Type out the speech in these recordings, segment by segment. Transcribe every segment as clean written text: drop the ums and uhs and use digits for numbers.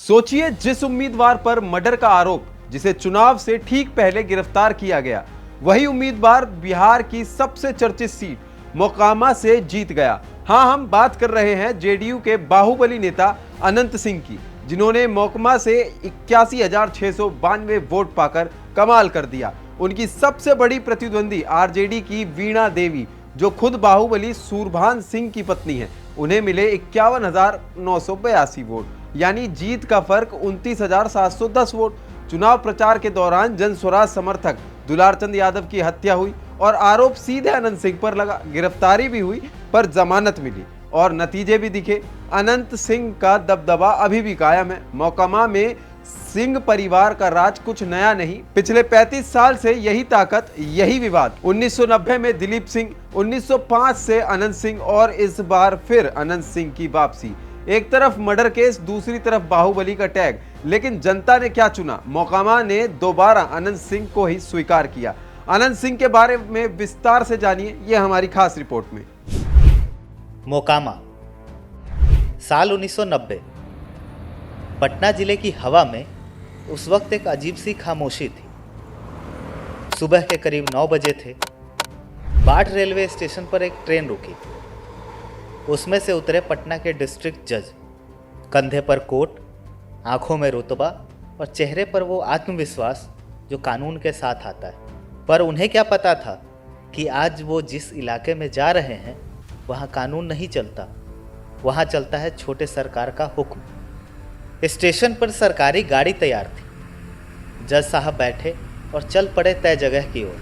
सोचिए, जिस उम्मीदवार पर मर्डर का आरोप, जिसे चुनाव से ठीक पहले गिरफ्तार किया गया, वही उम्मीदवार बिहार की सबसे चर्चित सीट मोकामा से जीत गया। हाँ, हम बात कर रहे हैं जेडीयू के बाहुबली नेता अनंत सिंह की, जिन्होंने मोकामा से 81,692 वोट पाकर कमाल कर दिया। उनकी सबसे बड़ी प्रतिद्वंदी आरजेडी की वीणा देवी, जो खुद बाहुबली सूरभान सिंह की पत्नी है, उन्हें मिले 51,982 वोट, यानी जीत का फर्क 29,710 वोट। चुनाव प्रचार के दौरान जन स्वराज समर्थक दुलारचंद यादव की हत्या हुई और आरोप सीधे अनंत सिंह पर लगा। गिरफ्तारी भी हुई पर जमानत मिली और नतीजे भी दिखे। अनंत सिंह का दबदबा अभी भी कायम है। मोकामा में सिंह परिवार का राज कुछ नया नहीं, पिछले 35 साल से यही ताकत, यही विवाद। 1990 में दिलीप सिंह, 1905 से अनंत सिंह और इस बार फिर अनंत सिंह की वापसी। एक तरफ मर्डर केस, दूसरी तरफ बाहुबली का टैग। लेकिन जनता ने क्या चुना? मोकामा ने दोबारा अनंत सिंह को ही स्वीकार किया। अनंत सिंह के बारे में विस्तार से जानिए, यह हमारी खास रिपोर्ट में। मोकामा, साल 1990। पटना जिले की हवा में उस वक्त एक अजीब सी खामोशी थी। सुबह के करीब 9 बजे थे। बाट रेलवे स्टेशन पर एक ट्रेन रुकी। उसमें से उतरे पटना के डिस्ट्रिक्ट जज। कंधे पर कोट, आंखों में रुतबा और चेहरे पर वो आत्मविश्वास जो कानून के साथ आता है। पर उन्हें क्या पता था कि आज वो जिस इलाके में जा रहे हैं वहाँ कानून नहीं चलता, वहाँ चलता है छोटे सरकार का हुक्म। स्टेशन पर सरकारी गाड़ी तैयार थी। जज साहब बैठे और चल पड़े तय जगह की ओर।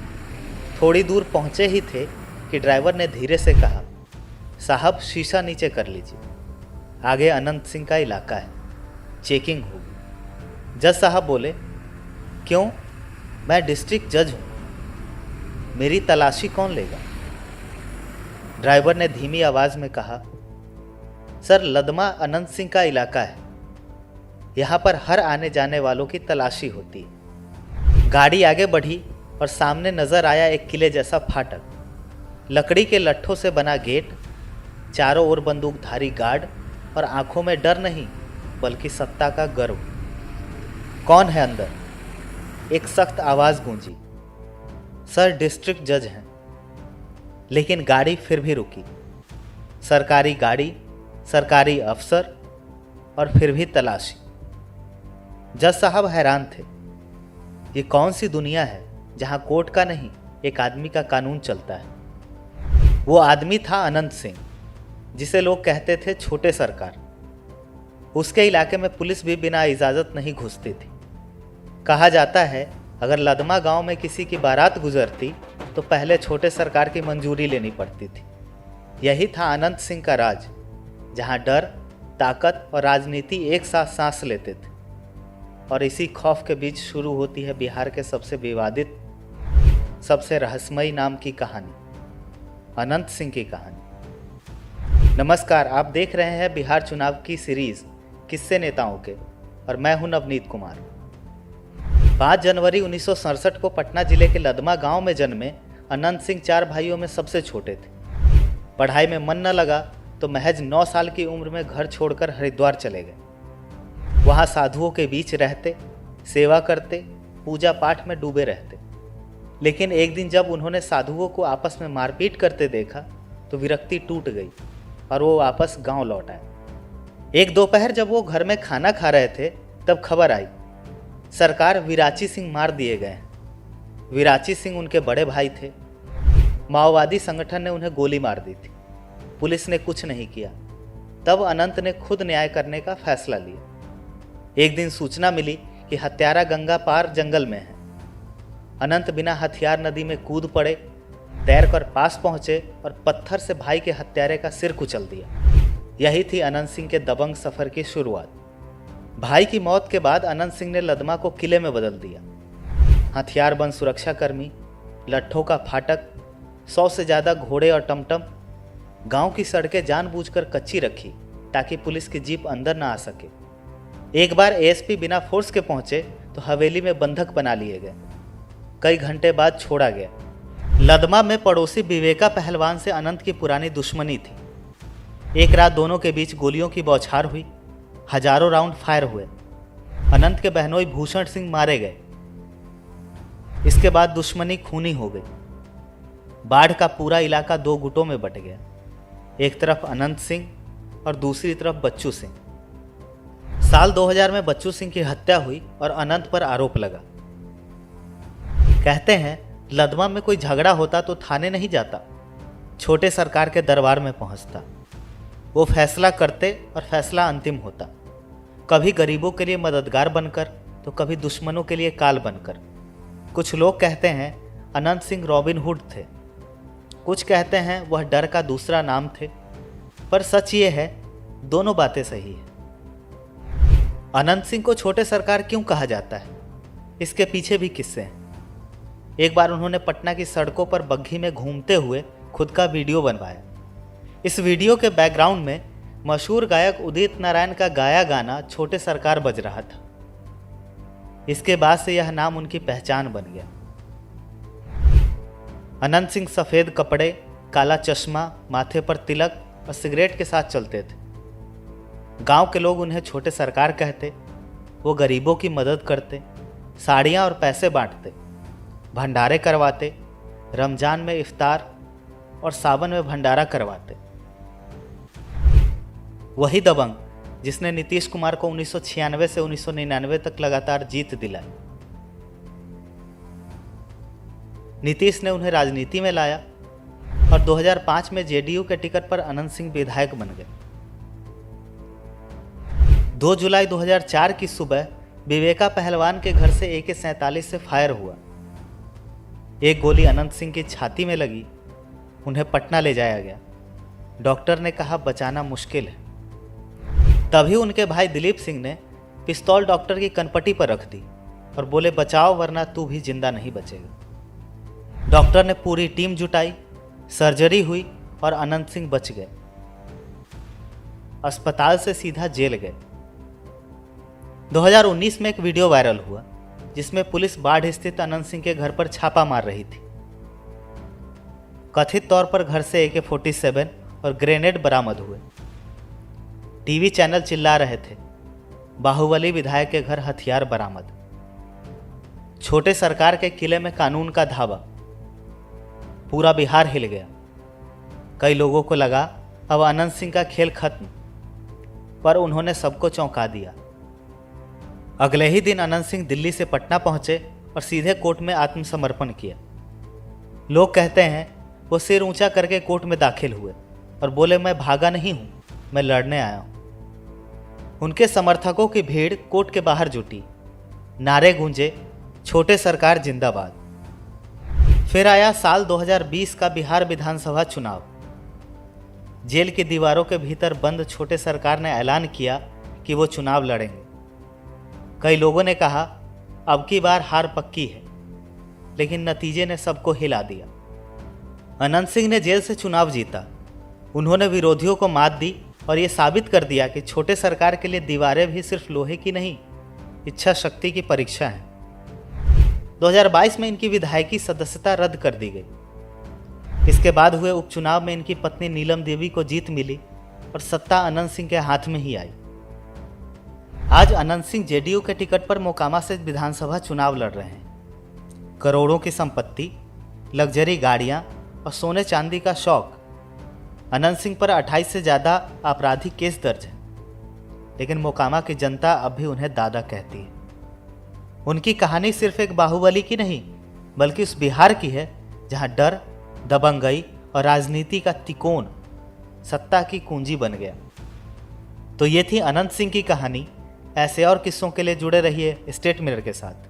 थोड़ी दूर पहुँचे ही थे कि ड्राइवर ने धीरे से कहा, साहब शीशा नीचे कर लीजिए, आगे अनंत सिंह का इलाका है, चेकिंग होगी। जज साहब बोले, क्यों? मैं डिस्ट्रिक्ट जज हूँ, मेरी तलाशी कौन लेगा? ड्राइवर ने धीमी आवाज़ में कहा, सर लदमा अनंत सिंह का इलाका है, यहाँ पर हर आने जाने वालों की तलाशी होती है। गाड़ी आगे बढ़ी और सामने नजर आया एक किले जैसा फाटक, लकड़ी के लट्ठों से बना गेट, चारों ओर बंदूकधारी गार्ड और आंखों में डर नहीं बल्कि सत्ता का गर्व। कौन है अंदर? एक सख्त आवाज गूंजी। सर डिस्ट्रिक्ट जज हैं। लेकिन गाड़ी फिर भी रुकी। सरकारी गाड़ी, सरकारी अफसर और फिर भी तलाशी। जज साहब हैरान थे। ये कौन सी दुनिया है जहां कोर्ट का नहीं, एक आदमी का कानून चलता है। वो आदमी था अनंत सिंह, जिसे लोग कहते थे छोटे सरकार। उसके इलाके में पुलिस भी बिना इजाज़त नहीं घुसती थी। कहा जाता है अगर लदमा गांव में किसी की बारात गुजरती तो पहले छोटे सरकार की मंजूरी लेनी पड़ती थी। यही था अनंत सिंह का राज, जहां डर, ताकत और राजनीति एक साथ सांस लेते थे। और इसी खौफ के बीच शुरू होती है बिहार के सबसे विवादित, सबसे रहस्यमयी नाम की कहानी, अनंत सिंह की कहानी। नमस्कार, आप देख रहे हैं बिहार चुनाव की सीरीज किस्से नेताओं के, और मैं हूं नवनीत कुमार। 5 जनवरी 1967 को पटना जिले के लदमा गांव में जन्मे अनंत सिंह 4 भाइयों में सबसे छोटे थे। पढ़ाई में मन न लगा तो महज 9 साल की उम्र में घर छोड़कर हरिद्वार चले गए। वहां साधुओं के बीच रहते, सेवा करते, पूजा पाठ में डूबे रहते। लेकिन एक दिन जब उन्होंने साधुओं को आपस में मारपीट करते देखा तो विरक्ति टूट गई और वो वापस गांव लौट आए। एक दोपहर जब वो घर में खाना खा रहे थे तब खबर आई, सरकार विराची सिंह मार दिए गए हैं। विराची सिंह उनके बड़े भाई थे। माओवादी संगठन ने उन्हें गोली मार दी थी। पुलिस ने कुछ नहीं किया। तब अनंत ने खुद न्याय करने का फैसला लिया। एक दिन सूचना मिली कि हत्यारा गंगा पार जंगल में है। अनंत बिना हथियार नदी में कूद पड़े, तैरकर पास पहुंचे और पत्थर से भाई के हत्यारे का सिर कुचल दिया। यही थी अनंत सिंह के दबंग सफर की शुरुआत। भाई की मौत के बाद अनंत सिंह ने लदमा को किले में बदल दिया। हथियारबंद सुरक्षाकर्मी, लट्ठों का फाटक, 100 से ज़्यादा घोड़े और टमटम। गांव की सड़कें जानबूझकर कच्ची रखी ताकि पुलिस की जीप अंदर ना आ सके। एक बार एएसपी बिना फोर्स के पहुंचे तो हवेली में बंधक बना लिए गए। कई घंटे बाद छोड़ा गया। लदमा में पड़ोसी विवेका पहलवान से अनंत की पुरानी दुश्मनी थी। एक रात दोनों के बीच गोलियों की बौछार हुई। हजारों राउंड फायर हुए। अनंत के बहनोई भूषण सिंह मारे गए। इसके बाद दुश्मनी खूनी हो गई। बाढ़ का पूरा इलाका दो गुटों में बट गया, एक तरफ अनंत सिंह और दूसरी तरफ बच्चू सिंह। साल 2000 में बच्चू सिंह की हत्या हुई और अनंत पर आरोप लगा। कहते हैं लदमा में कोई झगड़ा होता तो थाने नहीं जाता, छोटे सरकार के दरबार में पहुंचता। वो फैसला करते और फैसला अंतिम होता, कभी गरीबों के लिए मददगार बनकर तो कभी दुश्मनों के लिए काल बनकर। कुछ लोग कहते हैं अनंत सिंह रॉबिन हुड थे, कुछ कहते हैं वह डर का दूसरा नाम थे, पर सच ये है दोनों बातें सही है। अनंत सिंह को छोटे सरकार क्यों कहा जाता है, इसके पीछे भी किस्से हैं। एक बार उन्होंने पटना की सड़कों पर बग्घी में घूमते हुए खुद का वीडियो बनवाया। इस वीडियो के बैकग्राउंड में मशहूर गायक उदित नारायण का गाया गाना छोटे सरकार बज रहा था। इसके बाद से यह नाम उनकी पहचान बन गया। अनंत सिंह सफ़ेद कपड़े, काला चश्मा, माथे पर तिलक और सिगरेट के साथ चलते थे। गांव के लोग उन्हें छोटे सरकार कहते। वो गरीबों की मदद करते, साड़ियाँ और पैसे बांटते, भंडारे करवाते, रमजान में इफ्तार और सावन में भंडारा करवाते। वही दबंग जिसने नीतीश कुमार को 1996 से 1999 तक लगातार जीत दिलाई। नीतीश ने उन्हें राजनीति में लाया और 2005 में जेडीयू के टिकट पर अनंत सिंह विधायक बन गए। 2 जुलाई 2004 की सुबह विवेका पहलवान के घर से AK-47 से फायर हुआ। एक गोली अनंत सिंह की छाती में लगी, उन्हें पटना ले जाया गया। डॉक्टर ने कहा बचाना मुश्किल है। तभी उनके भाई दिलीप सिंह ने पिस्तौल डॉक्टर की कनपटी पर रख दी और बोले बचाओ वरना तू भी जिंदा नहीं बचेगा। डॉक्टर ने पूरी टीम जुटाई, सर्जरी हुई और अनंत सिंह बच गए। अस्पताल से सीधा जेल गए। 2019 में एक वीडियो वायरल हुआ जिसमें पुलिस बाढ़ स्थित अनंत सिंह के घर पर छापा मार रही थी। कथित तौर पर घर से AK-47 और ग्रेनेड बरामद हुए। टीवी चैनल चिल्ला रहे थे बाहुबली विधायक के घर हथियार बरामद। छोटे सरकार के किले में कानून का धावा। पूरा बिहार हिल गया। कई लोगों को लगा अब अनंत सिंह का खेल खत्म, पर उन्होंने सबको चौंका दिया। अगले ही दिन अनंत सिंह दिल्ली से पटना पहुंचे और सीधे कोर्ट में आत्मसमर्पण किया। लोग कहते हैं वो सिर ऊंचा करके कोर्ट में दाखिल हुए और बोले मैं भागा नहीं हूं, मैं लड़ने आया हूं। उनके समर्थकों की भीड़ कोर्ट के बाहर जुटी। नारे गूंजे छोटे सरकार जिंदाबाद। फिर आया साल 2020 का बिहार विधानसभा चुनाव। जेल की दीवारों के भीतर बंद छोटे सरकार ने ऐलान किया कि वो चुनाव लड़ेंगे। कई लोगों ने कहा अब की बार हार पक्की है, लेकिन नतीजे ने सबको हिला दिया। अनंत सिंह ने जेल से चुनाव जीता। उन्होंने विरोधियों को मात दी और ये साबित कर दिया कि छोटे सरकार के लिए दीवारें भी सिर्फ लोहे की नहीं, इच्छा शक्ति की परीक्षा है। 2022 में इनकी विधायकी सदस्यता रद्द कर दी गई। इसके बाद हुए उपचुनाव में इनकी पत्नी नीलम देवी को जीत मिली और सत्ता अनंत सिंह के हाथ में ही आई। आज अनंत सिंह जेडीयू के टिकट पर मोकामा से विधानसभा चुनाव लड़ रहे हैं। करोड़ों की संपत्ति, लग्जरी गाड़ियां और सोने चांदी का शौक। अनंत सिंह पर 28 से ज़्यादा आपराधिक केस दर्ज हैं, लेकिन मोकामा की जनता अब भी उन्हें दादा कहती है। उनकी कहानी सिर्फ एक बाहुबली की नहीं, बल्कि उस बिहार की है जहां डर, दबंगई और राजनीति का तिकोन सत्ता की कुंजी बन गया। तो ये थी अनंत सिंह की कहानी। ऐसे और किस्सों के लिए जुड़े रहिए स्टेट मिरर के साथ।